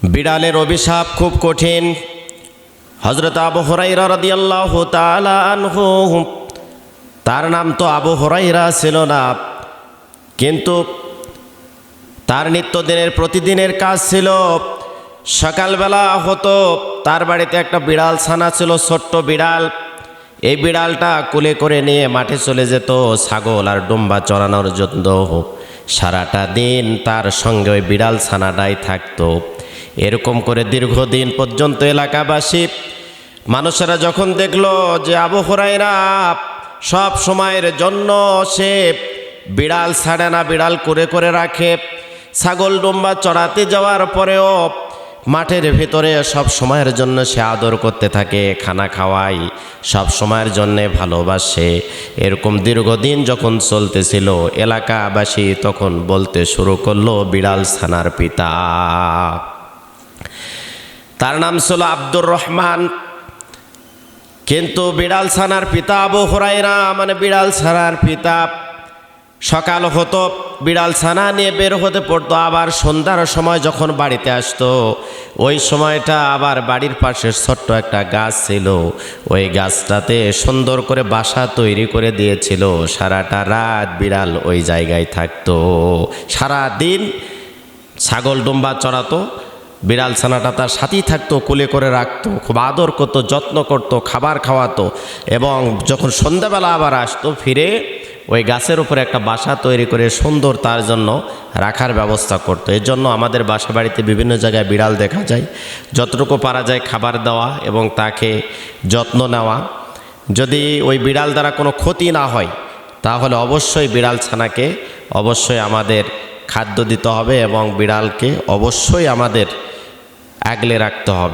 বিড়ালের অভিশাপ খুব কঠিন। হযরত আবু হুরায়রা রাদিয়াল্লাহু তাআলা আনহু, তার নাম তো আবু হুরায়রা ছিল না, কিন্তু তার নিত্যদিনের প্রতিদিনের কাজ ছিল সকালবেলা হতো তার বাড়িতে একটা বিড়াল ছানা ছিল, ছোট্ট বিড়াল। এই বিড়ালটা কোলে করে নিয়ে মাঠে চলে যেত ছাগল আর ডুম্বা চড়ানোর জন্য। সারাটা দিন তার সঙ্গে ওই বিড়াল ছানাটাই থাকতো। এরকম করে দীর্ঘদিন পর্যন্ত এলাকাবাসী মানুষেরা যখন দেখলো যে আবু হুরায়রা সব সময়ের জন্য সে বিড়াল ছাড়ে না, বিড়াল করে করে রাখে, ছাগল ডুম্বা চড়াতে যাওয়ার পরেও মাঠের ভিতরে সব সময়ের জন্য সে আদর করতে থাকে, খানা খাওয়াই, সব সময়ের জন্যে ভালোবাসে। এরকম দীর্ঘদিন যখন চলতেছিল, এলাকাবাসী তখন বলতে শুরু করলো বিড়াল ছানার পিতা। তার নাম ছিল আব্দুর রহমান। কিন্তু বিড়াল ছানার পিতা আবু হুরায়রা, মানে বিড়াল ছানার পিতা, সকাল হতো বিড়াল ছানা নিয়ে বের হতে পড়তো, আবার সন্ধ্যার সময় যখন বাড়িতে আসতো ওই সময়টা আবার বাড়ির পাশে ছোট্ট একটা গাছ ছিল, ওই গাছটাতে সুন্দর করে বাসা তৈরি করে দিয়েছিল। সারাটা রাত বিড়াল ওই জায়গায় থাকতো, সারা দিন ছাগল ডুম্বা চড়াতো, বিড়াল ছানাটা তার সাথেই থাকতো, কোলে করে রাখতো, খুব আদর করতো, যত্ন করতো, খাবার খাওয়াতো, এবং যখন সন্ধ্যাবেলা আবার আসতো ফিরে ওই গাছের উপরে একটা বাসা তৈরি করে সুন্দর তার জন্য রাখার ব্যবস্থা করতো। এর জন্য আমাদের বাসা বাড়িতে বিভিন্ন জায়গায় বিড়াল দেখা যায়। যতটুকু পারা যায় খাবার দেওয়া এবং তাকে যত্ন নেওয়া। যদি ওই বিড়াল দ্বারা কোনো ক্ষতি না হয় তাহলে অবশ্যই বিড়াল ছানাকে অবশ্যই আমাদের খাদ্য দিতে হবে এবং বিড়ালকে অবশ্যই আমাদের আগলে রাখতে হবে।